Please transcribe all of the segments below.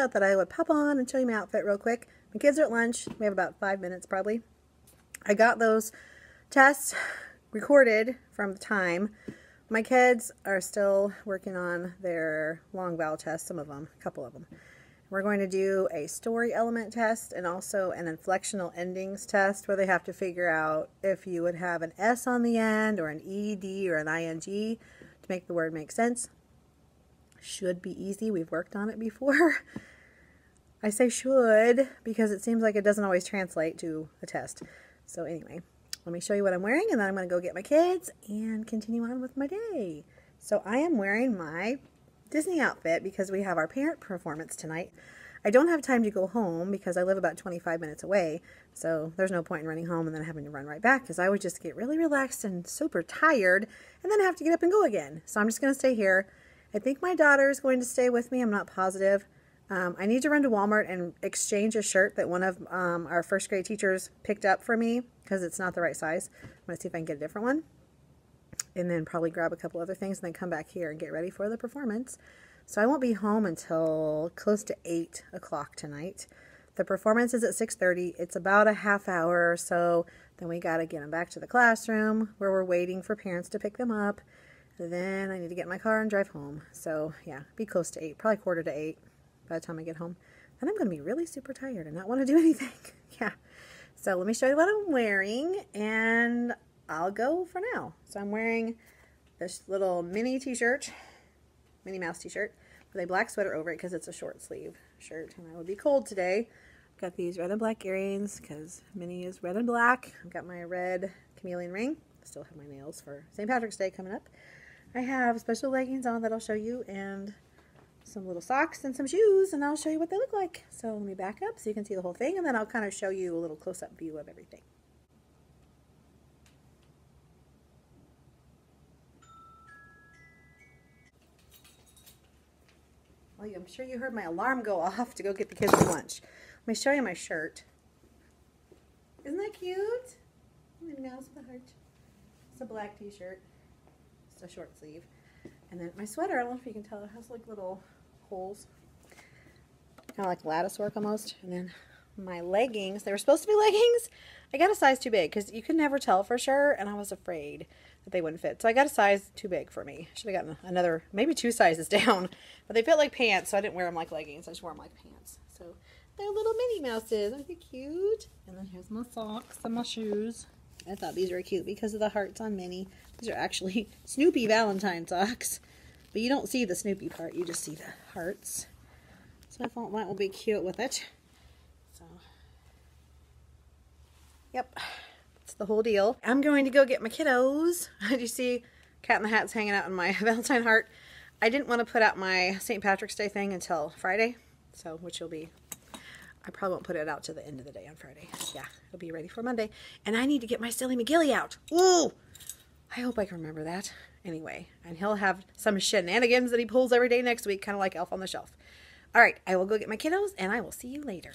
thought that I would pop on and show you my outfit real quick. My kids are at lunch. We have about 5 minutes probably. I got those tests recorded from the time. My kids are still working on their long vowel tests, some of them, a couple of them. We're going to do a story element test and also an inflectional endings test where they have to figure out if you would have an S on the end or an ED or an ING to make the word make sense. Should be easy. We've worked on it before. I say should because it seems like it doesn't always translate to a test. So anyway, let me show you what I'm wearing and then I'm going to go get my kids and continue on with my day. So I am wearing my Disney outfit because we have our parent performance tonight. I don't have time to go home because I live about 25 minutes away, so there's no point in running home and then having to run right back because I would just get really relaxed and super tired and then have to get up and go again. So I'm just going to stay here. I think my daughter is going to stay with me. I'm not positive. I need to run to Walmart and exchange a shirt that one of our first grade teachers picked up for me because it's not the right size. I'm going to see if I can get a different one. And then probably grab a couple other things and then come back here and get ready for the performance. So I won't be home until close to 8 o'clock tonight. The performance is at 6:30. It's about a half hour or so. Then we got to get them back to the classroom where we're waiting for parents to pick them up. And then I need to get in my car and drive home. So yeah, be close to 8, probably 7:45 by the time I get home. And I'm going to be really super tired and not want to do anything. Yeah. So let me show you what I'm wearing and I'll go for now. So I'm wearing this little mini t-shirt, Minnie Mouse t-shirt, with a black sweater over it because it's a short sleeve shirt and I would be cold today. I've got these red and black earrings because Minnie is red and black. I've got my red chameleon ring. I still have my nails for St. Patrick's Day coming up. I have special leggings on that I'll show you and some little socks and some shoes and I'll show you what they look like. So let me back up so you can see the whole thing and then I'll kind of show you a little close-up view of everything. Well, I'm sure you heard my alarm go off to go get the kids some lunch. Let me show you my shirt. Isn't that cute? Minnie Mouse with a heart. It's a black t-shirt. It's a short sleeve. And then my sweater, I don't know if you can tell, it has like little holes. Kind of like lattice work almost. And then my leggings, they were supposed to be leggings. I got a size too big because you could never tell for sure and I was afraid that they wouldn't fit. So I got a size too big for me. Should have gotten another, maybe 2 sizes down. But they fit like pants, so I didn't wear them like leggings. I just wore them like pants. So they're little Minnie Mouses. Aren't they cute? And then here's my socks and my shoes. I thought these were cute because of the hearts on Minnie. These are actually Snoopy Valentine socks. But you don't see the Snoopy part. You just see the hearts. So I thought that would be cute with it. So, yep. That's the whole deal. I'm going to go get my kiddos. Did you see Cat in the Hat's hanging out in my Valentine heart? I didn't want to put out my St. Patrick's Day thing until Friday. So, which will be... I probably won't put it out to the end of the day on Friday. Yeah, it'll be ready for Monday. And I need to get my Silly McGilly out. Ooh! I hope I can remember that. Anyway, and he'll have some shenanigans that he pulls every day next week, kind of like Elf on the Shelf. All right, I will go get my kiddos, and I will see you later.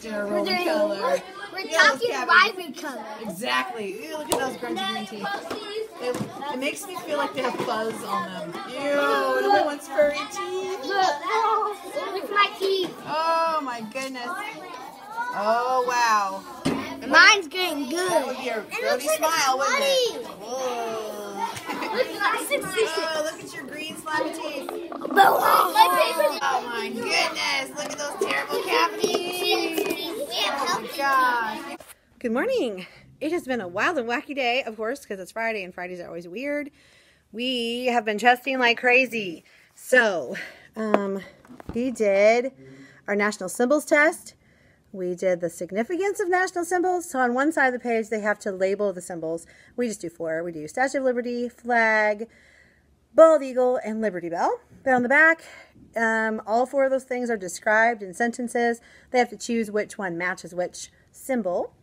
Roll the color. We're talking Barbie color. Exactly. Ew, look at those grungy green teeth. It makes me feel like they have fuzz on them. Ew, another one's furry teeth. Look my teeth. Oh my goodness. Oh wow. Mine's getting good. That would be a grody smile, wouldn't it? Whoa. Oh, look at your green slimy teeth. Oh my goodness. Look at those terrible cavities. Oh my gosh. Good morning. It has been a wild and wacky day, of course, because it's Friday and Fridays are always weird. We have been testing like crazy. So, we did our national symbols test. We did the significance of national symbols. So on one side of the page, they have to label the symbols. We just do 4. We do Statue of Liberty, flag, bald eagle, and Liberty Bell. Then on the back, all 4 of those things are described in sentences. They have to choose which one matches which symbol.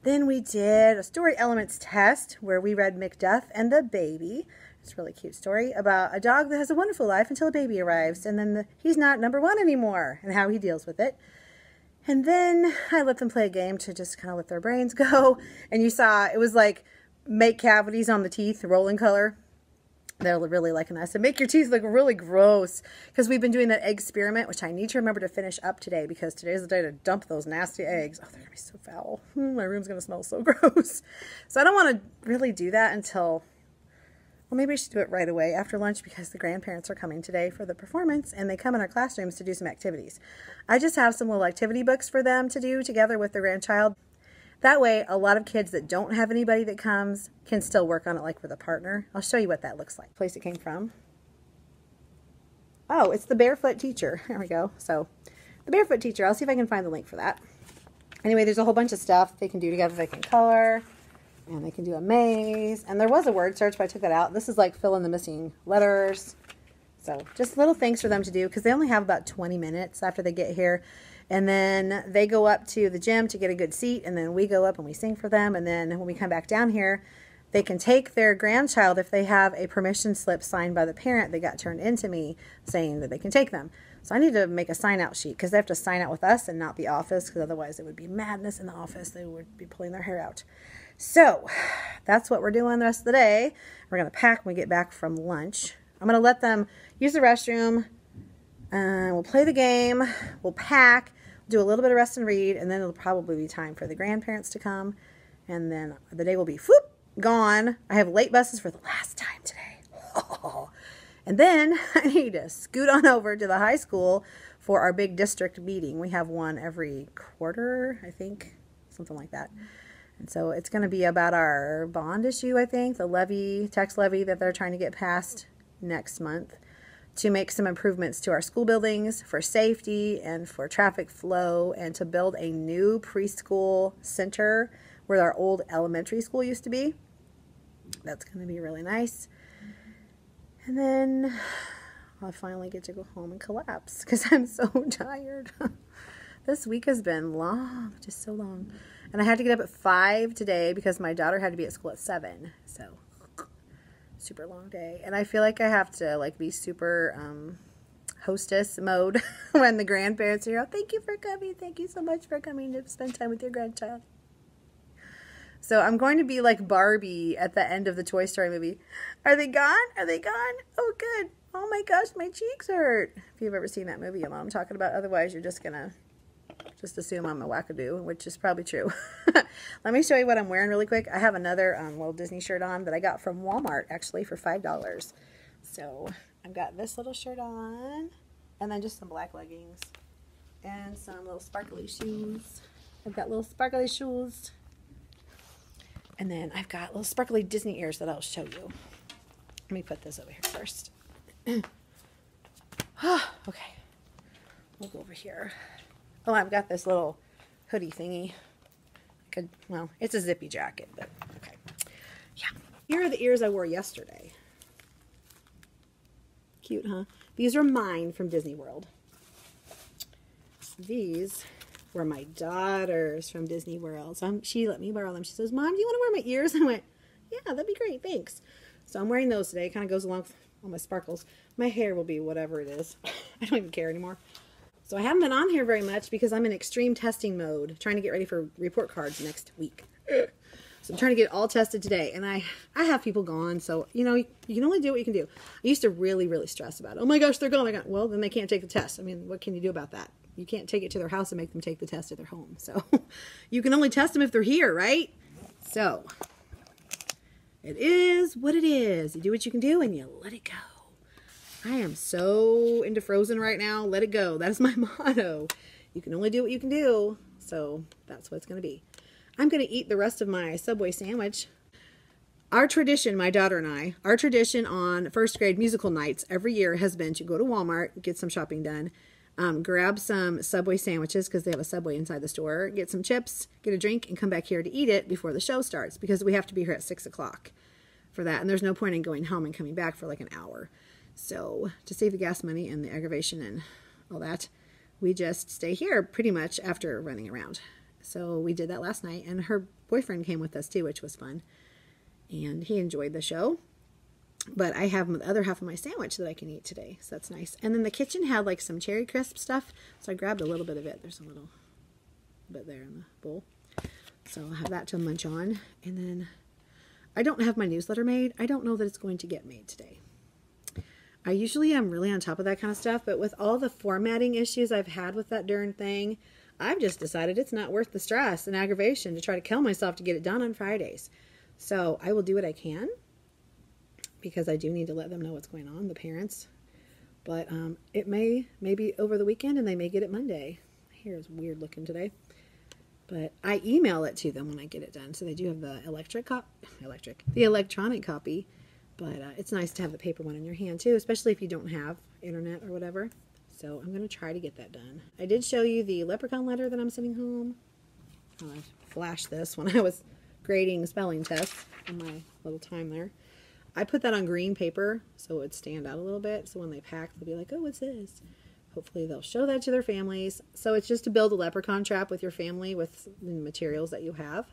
Then we did a story elements test where we read Macduff and the Baby. It's a really cute story about a dog that has a wonderful life until a baby arrives, and then he's not number 1 anymore, and how he deals with it. And then I let them play a game to just kind of let their brains go. And you saw it was like make cavities on the teeth, rolling color. They're really liking that. So make your teeth look really gross, because we've been doing that egg experiment, which I need to remember to finish up today, because today's the day to dump those nasty eggs. Oh, they're going to be so foul. My room's going to smell so gross. So I don't want to really do that until, well, maybe I should do it right away after lunch, because the grandparents are coming today for the performance, and they come in our classrooms to do some activities. I just have some little activity books for them to do together with their grandchild. That way, a lot of kids that don't have anybody that comes can still work on it like with a partner. I'll show you what that looks like. Place it came from. Oh, it's the Barefoot Teacher. There we go. So, the Barefoot Teacher. I'll see if I can find the link for that. Anyway, there's a whole bunch of stuff they can do together. They can color, and they can do a maze. And there was a word search, but I took that out. This is like fill in the missing letters. So, just little things for them to do, because they only have about 20 minutes after they get here. And then they go up to the gym to get a good seat, and then we go up and we sing for them. And then when we come back down here, they can take their grandchild, if they have a permission slip signed by the parent that got turned into me saying that they can take them. So I need to make a sign-out sheet, because they have to sign out with us and not the office, because otherwise it would be madness in the office. They would be pulling their hair out. So that's what we're doing the rest of the day. We're going to pack when we get back from lunch. I'm going to let them use the restroom. We'll play the game. We'll pack. Do a little bit of rest and read, and then it'll probably be time for the grandparents to come, and then the day will be gone. I have late buses for the last time today. Oh. And then I need to scoot on over to the high school for our big district meeting. We have one every quarter, I think, something like that. And so it's going to be about our bond issue, I think, the levy, tax levy that they're trying to get passed next month, to make some improvements to our school buildings for safety and for traffic flow, and to build a new preschool center where our old elementary school used to be. That's going to be really nice. And then I'll finally get to go home and collapse, because I'm so tired. This week has been long, just so long. And I had to get up at 5 today because my daughter had to be at school at 7. So super long day, and I feel like I have to like be super hostess mode when the grandparents are here. Oh, thank you for coming. Thank you so much for coming to spend time with your grandchild. So I'm going to be like Barbie at the end of the Toy Story movie. Are they gone? Are they gone? Oh, good. Oh my gosh, my cheeks hurt. If you've ever seen that movie, you know what I'm talking about. Otherwise, you're just gonna assume I'm a wackadoo, which is probably true. Let me show you what I'm wearing really quick. I have another little Disney shirt on that I got from Walmart, actually, for $5. So I've got this little shirt on, and then just some black leggings, and some little sparkly shoes. I've got little sparkly shoes, and then I've got little sparkly Disney ears that I'll show you. Let me put this over here first. Okay, we'll go over here. Oh, I've got this little hoodie thingy. Well, it's a zippy jacket, but okay. Yeah. Here are the ears I wore yesterday. Cute, huh? These are mine from Disney World. These were my daughter's from Disney World. So she let me borrow them. She says, Mom, do you want to wear my ears? I went, yeah, that'd be great. Thanks. So I'm wearing those today. It kind of goes along with all my sparkles. My hair will be whatever it is. I don't even care anymore. So I haven't been on here very much because I'm in extreme testing mode, trying to get ready for report cards next week. So I'm trying to get it all tested today. And I have people gone, so, you know, you can only do what you can do. I used to really, really stress about it. Oh my gosh, they're gone. Well, then they can't take the test. I mean, what can you do about that? You can't take it to their house and make them take the test at their home. So you can only test them if they're here, right? So it is what it is. You do what you can do and you let it go. I am so into Frozen right now. Let it go. That is my motto. You can only do what you can do. So that's what it's going to be. I'm going to eat the rest of my Subway sandwich. Our tradition, my daughter and I, our tradition on first grade musical nights every year has been to go to Walmart, get some shopping done, grab some Subway sandwiches because they have a Subway inside the store, get some chips, get a drink, and come back here to eat it before the show starts because we have to be here at 6 o'clock for that. And there's no point in going home and coming back for like an hour. So to save the gas money and the aggravation and all that, we just stay here pretty much after running around. So we did that last night, and her boyfriend came with us too, which was fun. And he enjoyed the show. But I have the other half of my sandwich that I can eat today, so that's nice. And then the kitchen had like some cherry crisp stuff, so I grabbed a little bit of it. There's a little bit there in the bowl. So I'll have that to munch on. And then I don't have my newsletter made. I don't know that it's going to get made today. I usually am really on top of that kind of stuff, but with all the formatting issues I've had with that darn thing, I've just decided it's not worth the stress and aggravation to try to kill myself to get it done on Fridays. So I will do what I can, because I do need to let them know what's going on, the parents. But it may be over the weekend, and they may get it Monday. My hair is weird looking today. But I email it to them when I get it done. So they do have the electronic copy. But it's nice to have the paper one in your hand too, especially if you don't have internet or whatever. So I'm going to try to get that done. I did show you the leprechaun letter that I'm sending home. I flashed this when I was grading spelling tests in my little time there. I put that on green paper so it would stand out a little bit. So when they pack, they'll be like, oh, what's this? Hopefully they'll show that to their families. So it's just to build a leprechaun trap with your family with the materials that you have.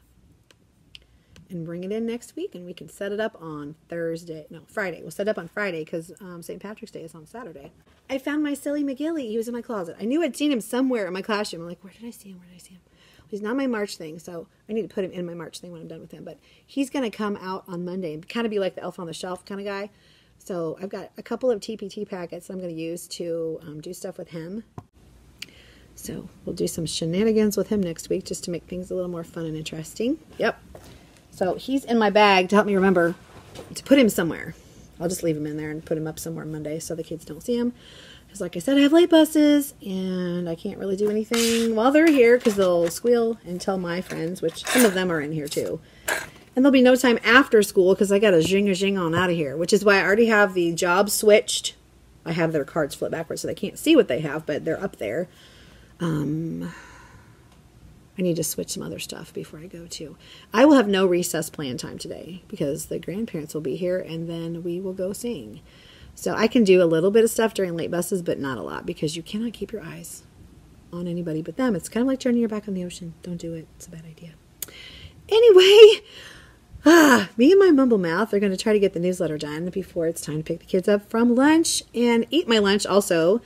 And bring it in next week, and we can set it up on Friday. We'll set it up on Friday because St. Patrick's Day is on Saturday. I found my silly McGilly. He was in my closet. I knew I'd seen him somewhere in my classroom. I'm like, where did I see him? Where did I see him? Well, he's not my March thing, so I need to put him in my March thing when I'm done with him. But he's going to come out on Monday and kind of be like the elf on the shelf kind of guy. So I've got a couple of TPT packets I'm going to use to do stuff with him. So we'll do some shenanigans with him next week just to make things a little more fun and interesting. Yep. So he's in my bag to help me remember to put him somewhere. I'll just leave him in there and put him up somewhere Monday so the kids don't see him. Because like I said, I have late buses and I can't really do anything while they're here because they'll squeal and tell my friends, which some of them are in here too. And there'll be no time after school because I got to zing on out of here, which is why I already have the job switched. I have their cards flipped backwards so they can't see what they have, but they're up there. I need to switch some other stuff before I go too. I will have no recess plan time today because the grandparents will be here and then we will go sing. So I can do a little bit of stuff during late buses, but not a lot because you cannot keep your eyes on anybody but them. It's kind of like turning your back on the ocean. Don't do it. It's a bad idea. Anyway, me and my mumble mouth are going to try to get the newsletter done before it's time to pick the kids up from lunch and eat my lunch also.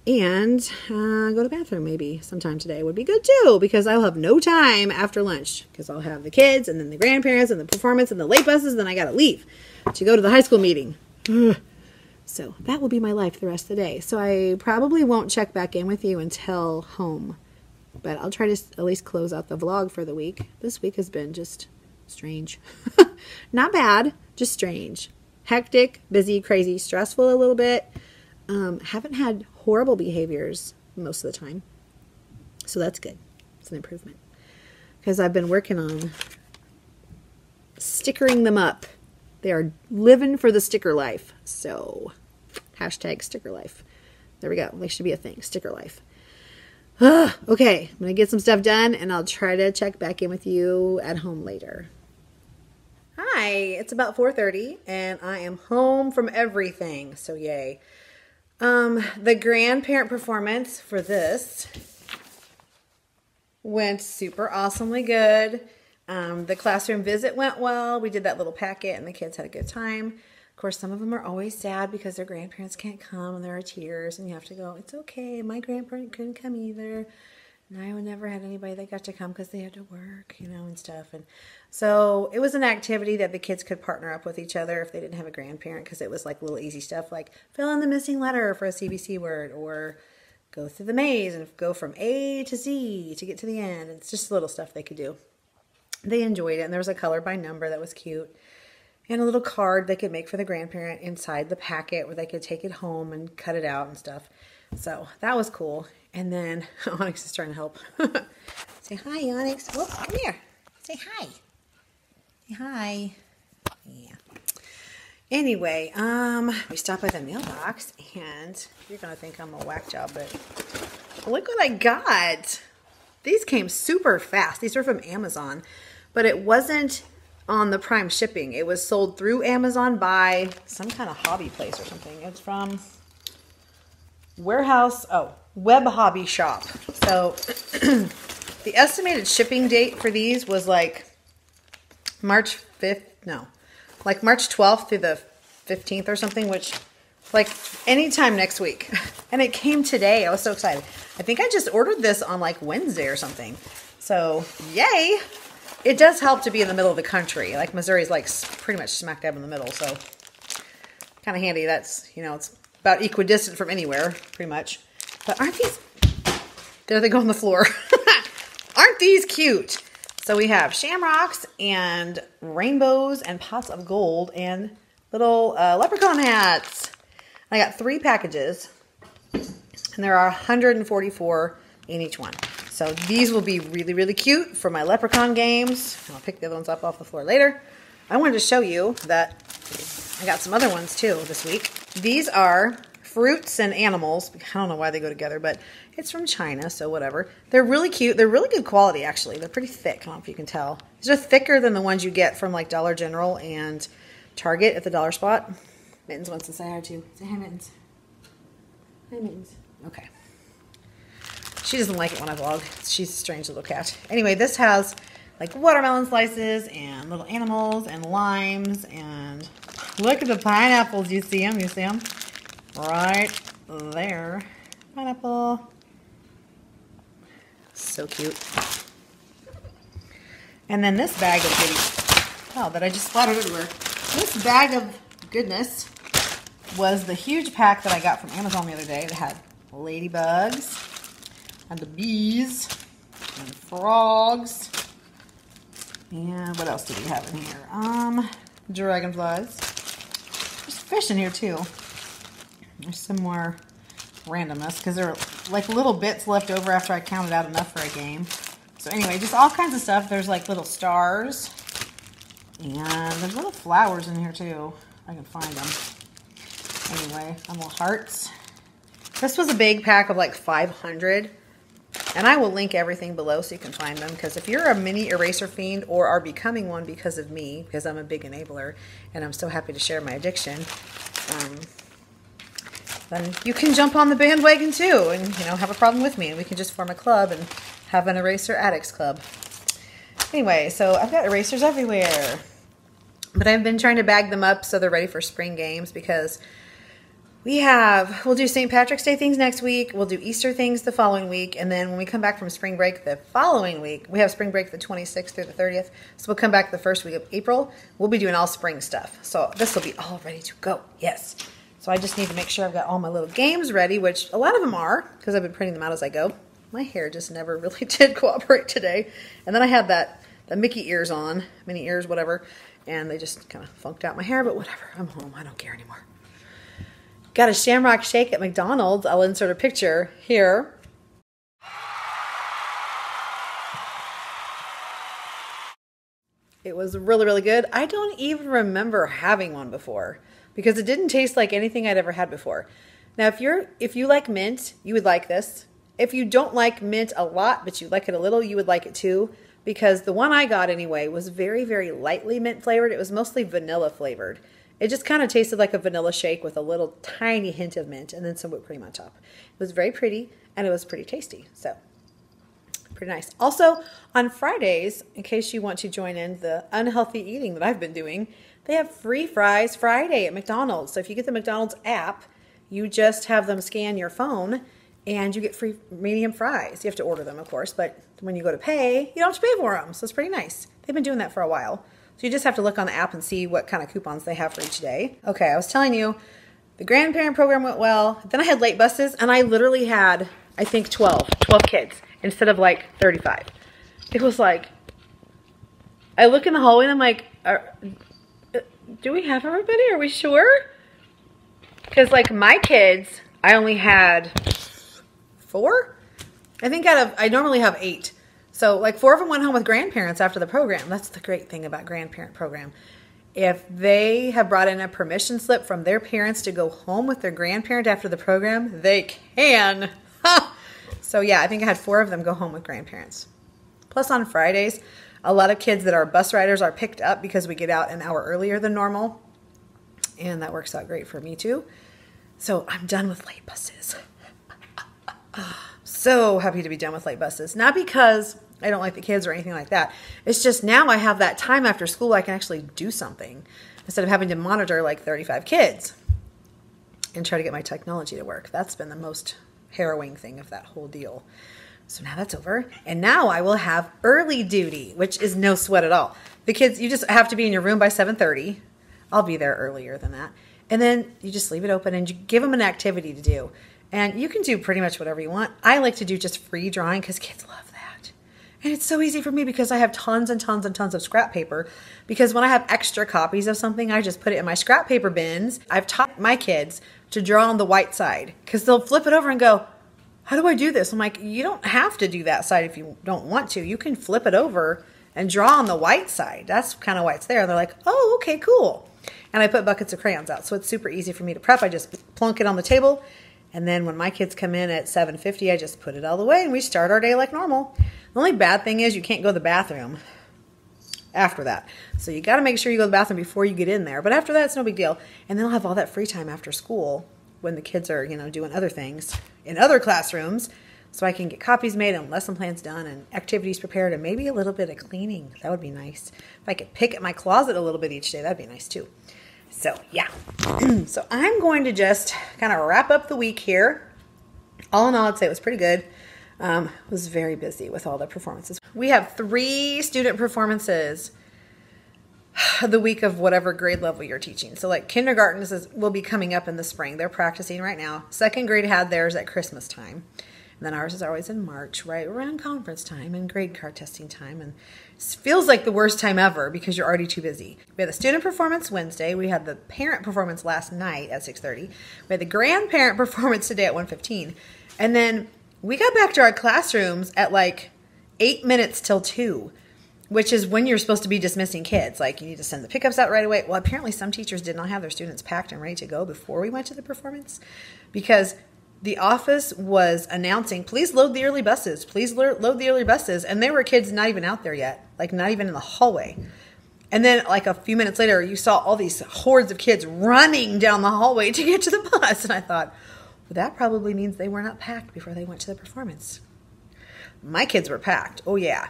And go to the bathroom maybe sometime today would be good too, because I'll have no time after lunch because I'll have the kids and then the grandparents and the performance and the late buses. Then I got to leave to go to the high school meeting. So that will be my life the rest of the day. So I probably won't check back in with you until home, but I'll try to at least close out the vlog for the week. This week has been just strange. Not bad, just strange. Hectic, busy, crazy, stressful a little bit. Haven't had horrible behaviors most of the time. So that's good. It's an improvement. Because I've been working on stickering them up. They are living for the sticker life. So, hashtag sticker life. There we go. They should be a thing. Sticker life. Okay. I'm going to get some stuff done and I'll try to check back in with you at home later. Hi. It's about 4:30 and I am home from everything. So yay. The grandparent performance for this went super awesomely good. The classroom visit went well. We did that little packet and the kids had a good time. Of course, some of them are always sad because their grandparents can't come and there are tears and you have to go, it's okay, my grandparent couldn't come either. And I never had anybody that got to come because they had to work, you know, and stuff. And so it was an activity that the kids could partner up with each other if they didn't have a grandparent, because it was like little easy stuff like fill in the missing letter for a CBC word or go through the maze and go from A to Z to get to the end. It's just little stuff they could do. They enjoyed it, and there was a color by number that was cute and a little card they could make for the grandparent inside the packet where they could take it home and cut it out and stuff. So that was cool. And then Onyx is trying to help. Say hi, Onyx. Whoop, come here. Say hi. Say hi. Yeah. Anyway, we stopped by the mailbox, and you're gonna think I'm a whack job, but look what I got. These came super fast. These are from Amazon, but it wasn't on the Prime shipping. It was sold through Amazon by some kind of hobby place or something. It's from Web Hobby Shop. So the estimated shipping date for these was like March 12th through the 15th or something, which like anytime next week. And it came today. I was so excited. I think I just ordered this on like Wednesday or something. So yay. It does help to be in the middle of the country. Like Missouri's like pretty much smack dab in the middle. So kind of handy. That's, you know, it's about equidistant from anywhere pretty much. But aren't these, there they go on the floor. Aren't these cute? So we have shamrocks and rainbows and pots of gold and little leprechaun hats. I got 3 packages, and there are 144 in each one. So these will be really, really cute for my leprechaun games. I'll pick the other ones up off the floor later. I wanted to show you that I got some other ones too this week. These are fruits and animals. I don't know why they go together, but it's from China, so whatever. They're really cute. They're really good quality, actually. They're pretty thick. I don't know if you can tell. These are thicker than the ones you get from like Dollar General and Target at the dollar spot. Mittens wants to say hi too. Say hi, Mittens. Hi, Mittens. Okay. She doesn't like it when I vlog. She's a strange little cat. Anyway, this has like watermelon slices and little animals and limes, and look at the pineapples. You see them? You see them? Right there. Pineapple. So cute. And then this bag of goodies. Oh, that I just splattered everywhere. This bag of goodness was the huge pack that I got from Amazon the other day that had ladybugs and the bees and frogs. And what else do we have in here? Dragonflies. There's fish in here too. There's some more randomness because there are like little bits left over after I counted out enough for a game. So anyway, just all kinds of stuff. There's like little stars. And there's little flowers in here too. I can find them. Anyway, little hearts. This was a big pack of like 500. And I will link everything below so you can find them. Because if you're a mini eraser fiend or are becoming one because of me, because I'm a big enabler and I'm so happy to share my addiction, then you can jump on the bandwagon too and, you know, have a problem with me. And we can just form a club and have an Eraser Addicts Club. Anyway, so I've got erasers everywhere. But I've been trying to bag them up so they're ready for spring games because we'll do St. Patrick's Day things next week. We'll do Easter things the following week. And then when we come back from spring break the following week, we have spring break the 26th through the 30th. So we'll come back the first week of April. We'll be doing all spring stuff. So this will be all ready to go. Yes. So I just need to make sure I've got all my little games ready, which a lot of them are because I've been printing them out as I go. My hair just never really did cooperate today. And then I had the Mickey ears on, mini ears, whatever. And they just kind of funked out my hair, but whatever. I'm home. I don't care anymore. Got a shamrock shake at McDonald's. I'll insert a picture here. It was really, really good. I don't even remember having one before because it didn't taste like anything I'd ever had before. Now, if you like mint, you would like this. If you don't like mint a lot, but you like it a little, you would like it too. Because the one I got anyway was very, very lightly mint flavored. It was mostly vanilla flavored. It just kind of tasted like a vanilla shake with a little tiny hint of mint and then some whipped cream on top. It was very pretty and it was pretty tasty. So, pretty nice. Also, on Fridays, in case you want to join in the unhealthy eating that I've been doing, they have free fries Friday at McDonald's. So if you get the McDonald's app, you just have them scan your phone and you get free medium fries. You have to order them, of course, but when you go to pay, you don't have to pay for them. So it's pretty nice. They've been doing that for a while. So you just have to look on the app and see what kind of coupons they have for each day. Okay, I was telling you, the grandparent program went well. Then I had late buses, and I literally had, I think, 12 kids instead of like 35. It was like, I look in the hallway and I'm like, do we have everybody? Are we sure? Because like my kids, I only had 4? I think I normally have 8. So like 4 of them went home with grandparents after the program. That's the great thing about grandparent program. if they have brought in a permission slip from their parents to go home with their grandparent after the program, they can. So yeah, I think I had 4 of them go home with grandparents. Plus on Fridays, a lot of kids that are bus riders are picked up because we get out an hour earlier than normal. And that works out great for me too. So I'm done with late buses. So happy to be done with late buses. Not because I don't like the kids or anything like that. It's just now I have that time after school I can actually do something instead of having to monitor like 35 kids and try to get my technology to work. That's been the most harrowing thing of that whole deal. So now that's over. And now I will have early duty, which is no sweat at all. The kids, you just have to be in your room by 7:30. I'll be there earlier than that. And then you just leave it open and you give them an activity to do. And you can do pretty much whatever you want. I like to do just free drawing because kids love that. And it's so easy for me because I have tons and tons and tons of scrap paper. Because when I have extra copies of something, I just put it in my scrap paper bins. I've taught my kids to draw on the white side because they'll flip it over and go, how do I do this? I'm like, you don't have to do that side if you don't want to. You can flip it over and draw on the white side. That's kind of why it's there. And they're like, oh, okay, cool. And I put buckets of crayons out. So it's super easy for me to prep. I just plunk it on the table. And then when my kids come in at 7:50, I just put it all away and we start our day like normal. The only bad thing is you can't go to the bathroom after that. So you got to make sure you go to the bathroom before you get in there. But after that, it's no big deal. And then I'll have all that free time after school when the kids are, doing other things in other classrooms. So I can get copies made and lesson plans done and activities prepared and maybe a little bit of cleaning. That would be nice. If I could pick at my closet a little bit each day, that'd be nice too. So yeah. So I'm going to just kind of wrap up the week here. All in all, I'd say it was pretty good. Was very busy with all the performances. We have 3 student performances the week of whatever grade level you're teaching. So like kindergarten will be coming up in the spring. They're practicing right now. 2nd grade had theirs at Christmas time. And then ours is always in March, right around conference time and grade card testing time. And it feels like the worst time ever because you're already too busy. We had the student performance Wednesday. We had the parent performance last night at 6:30. We had the grandparent performance today at 1:15. And then we got back to our classrooms at like 8 minutes till 2, which is when you're supposed to be dismissing kids. Like you need to send the pickups out right away. Well, apparently some teachers did not have their students packed and ready to go before we went to the performance because the office was announcing, please load the early buses. Please load the early buses. And there were kids not even out there yet, like not even in the hallway. And then like a few minutes later, you saw all these hordes of kids running down the hallway to get to the bus. And I thought, well, that probably means they were not packed before they went to the performance. My kids were packed. Oh, yeah.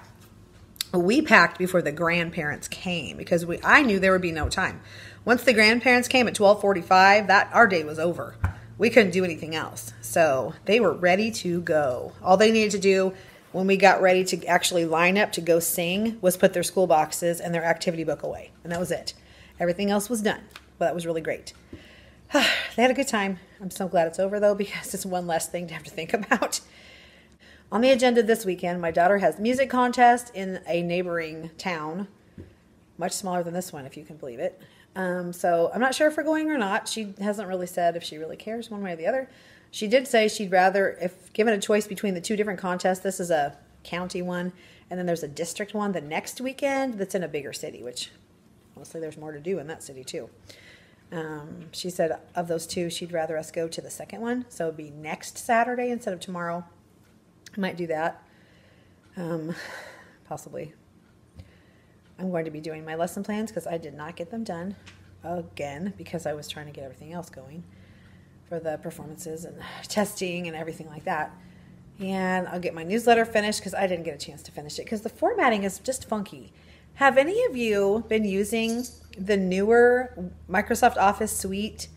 We packed before the grandparents came because I knew there would be no time. Once the grandparents came at 12:45, our day was over. We couldn't do anything else. So they were ready to go. All they needed to do when we got ready to actually line up to go sing was put their school boxes and their activity book away. And that was it. Everything else was done. But that was really great. They had a good time. I'm so glad it's over though because it's one less thing to have to think about. On the agenda this weekend, my daughter has music contest in a neighboring town. Much smaller than this one, if you can believe it. So I'm not sure if we're going or not. She hasn't really said if she really cares one way or the other. She did say she'd rather, if given a choice between the 2 different contests, this is a county one, and then there's a district one the next weekend that's in a bigger city, which honestly there's more to do in that city too. She said of those 2, she'd rather us go to the second one. So it'd be next Saturday instead of tomorrow. I might do that. Possibly. I'm going to be doing my lesson plans because I did not get them done again because I was trying to get everything else going for the performances and testing and everything like that. And I'll get my newsletter finished because I didn't get a chance to finish it because the formatting is just funky. Have any of you been using the newer Microsoft Office suite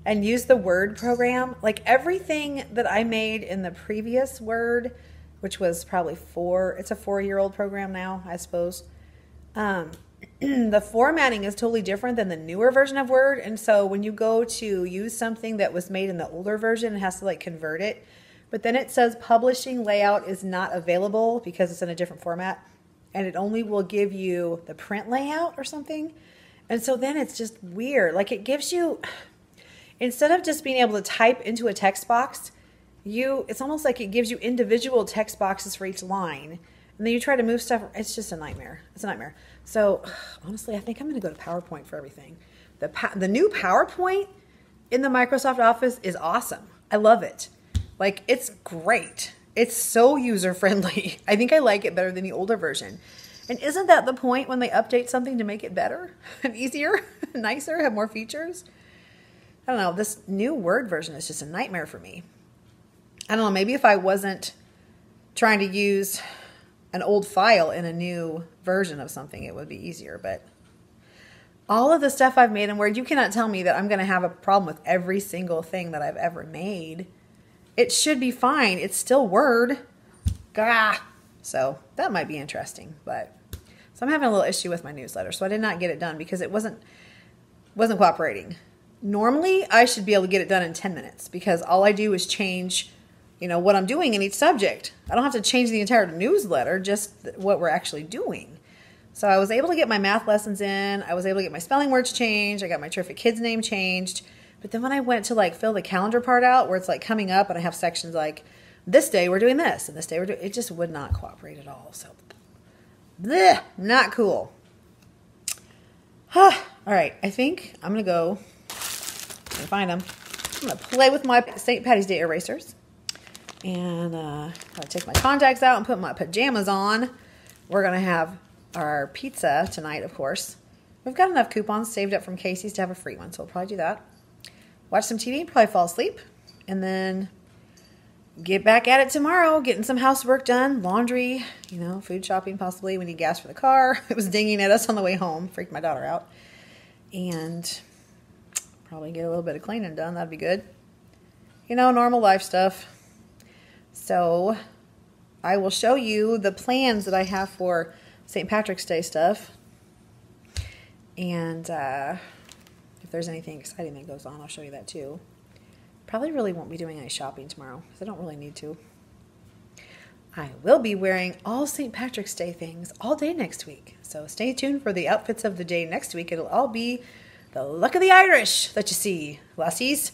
and used the Word program? Like everything that I made in the previous Word, which was probably it's a 4-year-old program now, I suppose. The formatting is totally different than the newer version of Word. And so when you go to use something that was made in the older version, it has to like convert it. But then it says publishing layout is not available because it's in a different format. And it only will give you the print layout or something. And so then it's just weird. Like it gives you, instead of just being able to type into a text box, it's almost like it gives you individual text boxes for each line. And then you try to move stuff. It's just a nightmare. It's a nightmare. So honestly, I think I'm going to go to PowerPoint for everything. The new PowerPoint in the Microsoft Office is awesome. I love it. Like, it's great. It's so user-friendly. I think I like it better than the older version. And isn't that the point when they update something to make it better and easier, nicer, have more features? I don't know. This new Word version is just a nightmare for me. I don't know. Maybe if I wasn't trying to use an old file in a new version of something, it would be easier. But all of the stuff I've made in Word, you cannot tell me that I'm going to have a problem with every single thing that I've ever made. It should be fine. It's still Word. Gah. So that might be interesting. But so I'm having a little issue with my newsletter. So I did not get it done because it wasn't cooperating. Normally, I should be able to get it done in 10 minutes because all I do is change, what I'm doing in each subject. I don't have to change the entire newsletter, just what we're actually doing. So I was able to get my math lessons in. I was able to get my spelling words changed. I got my Terrific Kids name changed. But then when I went to fill the calendar part out where it's coming up and I have sections like this day we're doing this and this day we're doing, it just would not cooperate at all. So, bleh, not cool. All right, I think I'm going to go and find them. I'm going to play with my St. Patty's Day erasers. And I'll take my contacts out and put my pajamas on. We're going to have our pizza tonight, of course. We've got enough coupons saved up from Casey's to have a free one, so we'll probably do that. Watch some TV, probably fall asleep, and then get back at it tomorrow, getting some housework done, laundry, food shopping possibly. We need gas for the car. It was dinging at us on the way home. Freaked my daughter out. And probably get a little bit of cleaning done. That'd be good. Normal life stuff. So I will show you the plans that I have for St. Patrick's Day stuff. And if there's anything exciting that goes on, I'll show you that too. Probably really won't be doing any shopping tomorrow because I don't really need to. I will be wearing all St. Patrick's Day things all day next week. So stay tuned for the outfits of the day next week. It'll all be the luck of the Irish that you see, lassies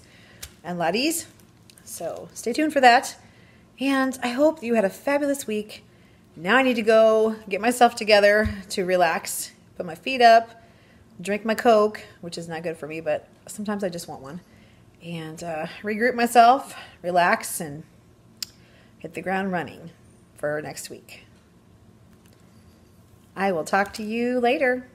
and laddies. So stay tuned for that. And I hope you had a fabulous week. Now I need to go get myself together to relax, put my feet up, drink my Coke, which is not good for me, but sometimes I just want one, and regroup myself, relax, and hit the ground running for next week. I will talk to you later.